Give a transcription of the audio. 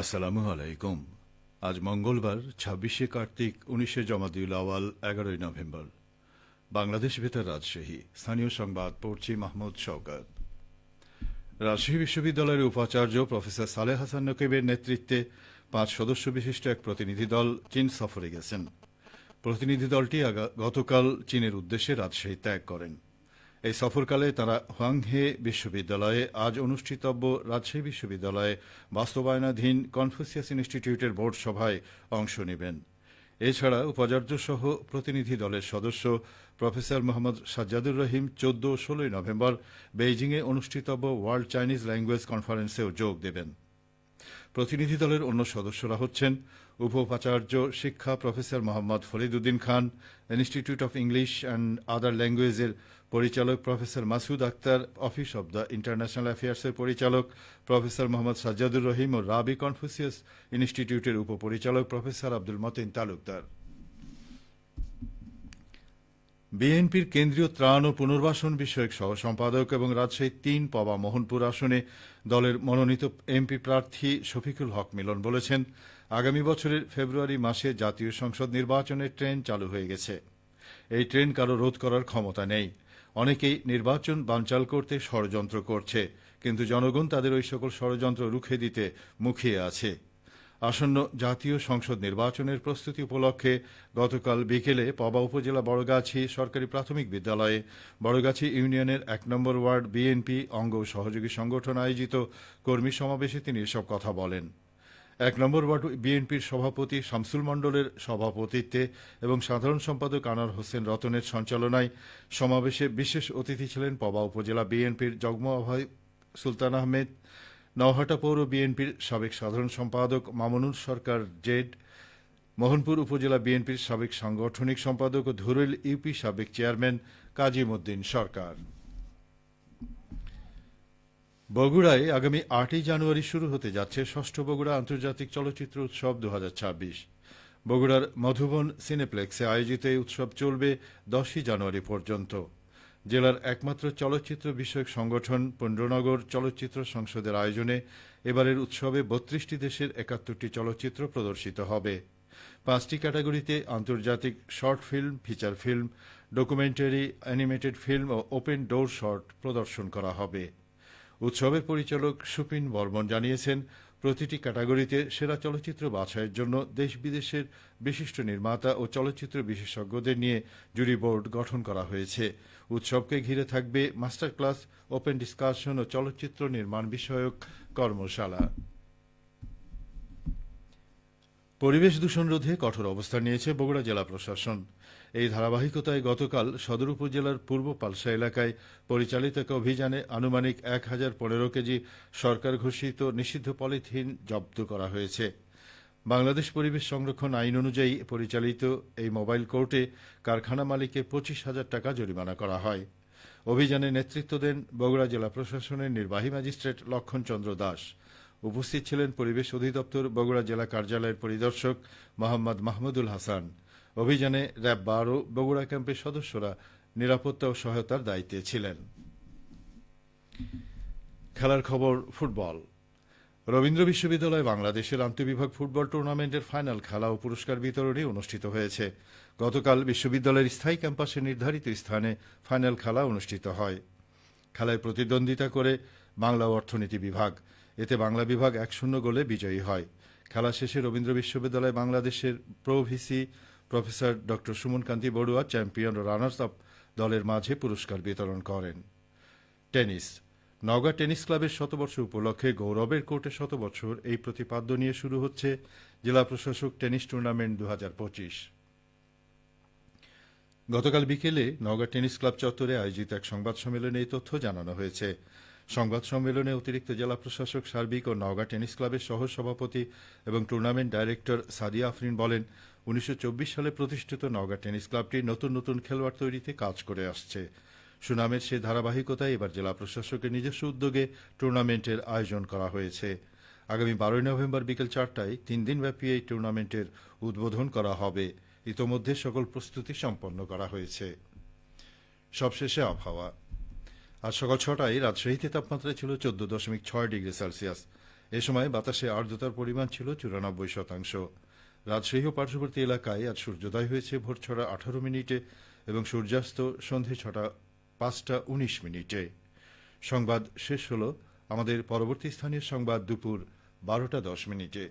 আসসালামু আলাইকুম। আজ মঙ্গলবার ২৬শে কার্তিক ১৯শে জমাদিউল আওয়াল ১১ই নভেম্বর। বাংলাদেশ বেতার রাজশাহী। স্থানীয় সংবাদ পড়ছি মাহমুদ শওকত। রাজশাহী বিশ্ববিদ্যালয়ের উপাচার্য প্রফেসর সালেহ হাসান নকিবের নেতৃত্বে ৫ সদস্য বিশিষ্ট এক প্রতিনিধি দল চীন সফরে গেছেন। প্রতিনিধি দলটি গতকাল চীনের উদ্দেশ্যে রাজশাহী ত্যাগ করেন। এই সফরকালে তারা হোয়াংহে বিশ্ববিদ্যালয়ে আজ অনুষ্ঠিতব্য রাজশাহী বিশ্ববিদ্যালয়ে বাস্তবায়নাধীন কনফুসিয়াস ইনস্টিটিউটের বোর্ড সভায় অংশ নেবেন। এছাড়া উপাচার্য সহ প্রতিনিধি দলের সদস্য প্রফেসর মোহাম্মদ সাজ্জাদুর রহিম ১৪ ও ১৬ নভেম্বর বেইজিংয়ে অনুষ্ঠিতব্য ওয়ার্ল্ড চাইনিজ ল্যাঙ্গুয়েজ কনফারেন্সেও যোগ দেবেন। প্রতিনিধি দলের অন্য সদস্যরা হচ্ছেন উপ উপাচার্য শিক্ষা professor Mohammad Fariduddin Khan, institute of English and other ল্যাঙ্গুয়েজের পরিচালক professor Masud Akhtar, office of the international অ্যাফেয়ার্সের পরিচালক প্রফেসর মোহাম্মদ সাজ্জাদুর রহিম ও রাবি কনফুসিয়াস ইনস্টিটিউটের উপপরিচালক প্রফেসর আব্দুল মতিন তালুকদার। বিএনপির কেন্দ্রীয় ত্রাণ ও পুনর্বাসন বিষয়ক সহ সম্পাদক এবং রাজশাহী ৩ পবা মোহনপুর আসনে দলের মনোনীত এমপি প্রার্থী শফিকুল হক মিলন বলেছেন, আগামী বছরের ফেব্রুয়ারি মাসে জাতীয় সংসদ নির্বাচনের ট্রেন চালু হয়ে গেছে। এই ট্রেন কারো রোধ করার ক্ষমতা নেই। অনেকেই নির্বাচন বানচাল করতে ষড়যন্ত্র করছে, কিন্তু জনগণ তাদের ওই সকল ষড়যন্ত্র রুখে দিতে মুখিয়ে আছে। আসন্ন জাতীয় সংসদ নির্বাচনের প্রস্তুতি উপলক্ষে গতকাল বিকেলে পবা উপজেলা বড়গাছি সরকারি প্রাথমিক বিদ্যালয়ে বড়গাছি ইউনিয়নের ১ নম্বর ওয়ার্ড বিএনপি অঙ্গ সহযোগী সংগঠন আয়োজিত কর্মী সমাবেশে তিনি এসব কথা বলেন। ১ নম্বর ওয়ার্ড বিএনপির সভাপতি শামসুল মণ্ডলের সভাপতিত্বে এবং সাধারণ সম্পাদক আনোয়ার হোসেন রতনের সঞ্চালনায় সমাবেশে বিশেষ অতিথি ছিলেন পবা উপজেলা বিএনপির যুগ্ম আহ্বায়ক সুলতান আহমেদ, নওহাটা পৌর বিএনপির সাবেক সাধারণ সম্পাদক মামুনুল সরকার জেড, মোহনপুর উপজেলা বিএনপির সাবেক সাংগঠনিক সম্পাদক ও ধুরুইল ইউপি সাবেক চেয়ারম্যান কাজীম উদ্দিন সরকার। বগুড়ায় আগামী ৮ই জানুয়ারি শুরু হতে যাচ্ছে ষষ্ঠ বগুড়া আন্তর্জাতিক চলচ্চিত্র উৎসব ২০২৬। বগুড়ার মধুবন সিনেপ্লেক্সে আয়োজিত এই উৎসব চলবে ১০ই জানুয়ারি পর্যন্ত। জেলার একমাত্র চলচ্চিত্র বিষয়ক সংগঠন পুণ্ড্রনগর চলচ্চিত্র সংসদের আয়োজনে এবারের উৎসবে ৩২টি দেশের ৭১টি চলচ্চিত্র প্রদর্শিত হবে। ৫টি ক্যাটাগরিতে আন্তর্জাতিক short film, feature film, documentary, animated film ও ওপেন ডোর শর্ট প্রদর্শন করা হবে। উৎসবের পরিচালক সুপিন বর্মন জানিয়েছেন, প্রতিটি ক্যাটাগরিতে সেরা চলচ্চিত্র বাছাইয়ের জন্য দেশ বিদেশের বিশিষ্ট নির্মাতা ও চলচ্চিত্র বিশেষজ্ঞদের নিয়ে জুরি বোর্ড গঠন করা হয়েছে। উৎসবকে ঘিরে থাকবে মাস্টার ক্লাস, ওপেন ডিসকাশন ও চলচ্চিত্র নির্মাণ বিষয়ক কর্মশালা। পরিবেশ দূষণ রোধে কঠোর অবস্থান নিয়েছে বগুড়া জেলা প্রশাসন। এই ধারাবাহিকতায় গতকাল সদর উপজেলার পূর্ব পালসা এলাকায় পরিচালিত এক অভিযানে আনুমানিক ১,০১৫ কেজি সরকার ঘোষিত নিষিদ্ধ পলিথিন জব্দ করা হয়েছে। বাংলাদেশ পরিবেশ সংরক্ষণ আইন অনুযায়ী পরিচালিত এই মোবাইল কোর্টে কারখানা মালিককে ২৫,০০০ টাকা জরিমানা করা হয়। অভিযানে নেতৃত্ব দেন বগুড়া জেলা প্রশাসনের নির্বাহী ম্যাজিস্ট্রেট লক্ষণ চন্দ্র দাস। উপস্থিত ছিলেন পরিবেশ অধিদপ্তর বগুড়া জেলা কার্যালয়ের পরিদর্শক মোহাম্মদ মাহমুদুল হাসান। অভিযানে র্যাব ১২ বগুড়া ক্যাম্পের সদস্যরা নিরাপত্তা ও সহায়তার দায়িত্বে ছিলেন। খেলার খবর ফুটবল। রবীন্দ্র বিশ্ববিদ্যালয় বাংলাদেশের আন্তঃবিভাগ ফুটবল টুর্নামেন্টের ফাইনাল খেলা ও পুরস্কার বিতরণী অনুষ্ঠিত হয়েছে। গতকাল বিশ্ববিদ্যালয়ের স্থায়ী ক্যাম্পাসে নির্ধারিত স্থানে ফাইনাল খেলা অনুষ্ঠিত হয়। খেলায় প্রতিদ্বন্দ্বিতা করে বাংলা ও অর্থনীতি বিভাগ। এতে বাংলা বিভাগ ১-০ গোলে বিজয়ী হয়। খেলা শেষে রবীন্দ্র বিশ্ববিদ্যালয় বাংলাদেশের প্রো-ভিসি প্রফেসর ড সুমন কান্তি বড়ুয়া চ্যাম্পিয়ন ও রানার্স আপ দলের মাঝে পুরস্কার বিতরণ করেন। টেনিস। নওগাঁ টেনিস ক্লাবের শতবর্ষ উপলক্ষে গৌরবের কোর্টে শতবছর এই প্রতিপাদ্য নিয়ে শুরু হচ্ছে জেলা প্রশাসক টেনিস টুর্নামেন্ট ২০২৫। গতকাল বিকেলে নওগাঁ টেনিস ক্লাব চত্বরে আয়োজিত এক সংবাদ সম্মেলনে এই তথ্য জানানো হয়েছে। সংবাদ সম্মেলনে অতিরিক্ত জেলা প্রশাসক সার্বিক ও নওগাঁ টেনিস ক্লাবের সহ সভাপতি এবং টুর্নামেন্ট ডাইরেক্টর সাদিয়া আফরিন বলেন, ১৯২৪ সালে প্রতিষ্ঠিত নওগাঁ টেনিস ক্লাবটি নতুন নতুন খেলোয়াড় তৈরিতে কাজ করে আসছে। সুনামের সে ধারাবাহিকতায় এবার জেলা প্রশাসকের নিজস্ব উদ্যোগে টুর্নামেন্টের আয়োজন করা হয়েছে। আগামী ১২ নভেম্বর বিকেল ৪টায় ৩ দিনব্যাপী এই টুর্নামেন্টের উদ্বোধন করা হবে। ইতোমধ্যে সকল প্রস্তুতি সম্পন্ন করা হয়েছে। সবশেষে আবহাওয়া। আজ সকাল ৬টায় রাজশাহীতে তাপমাত্রা ছিল ১৪.৬ ডিগ্রি সেলসিয়াস। এ সময় বাতাসে আর্দ্রতার পরিমাণ ছিল 94%। রাজশাহী ও পার্শ্ববর্তী এলাকায় আজ সূর্যোদয় হয়েছে ভোর 6:18 এবং সূর্যাস্ত সন্ধে 5:19। সংবাদ শেষ হল। আমাদের পরবর্তী স্থানীয় সংবাদ দুপুর 12:10।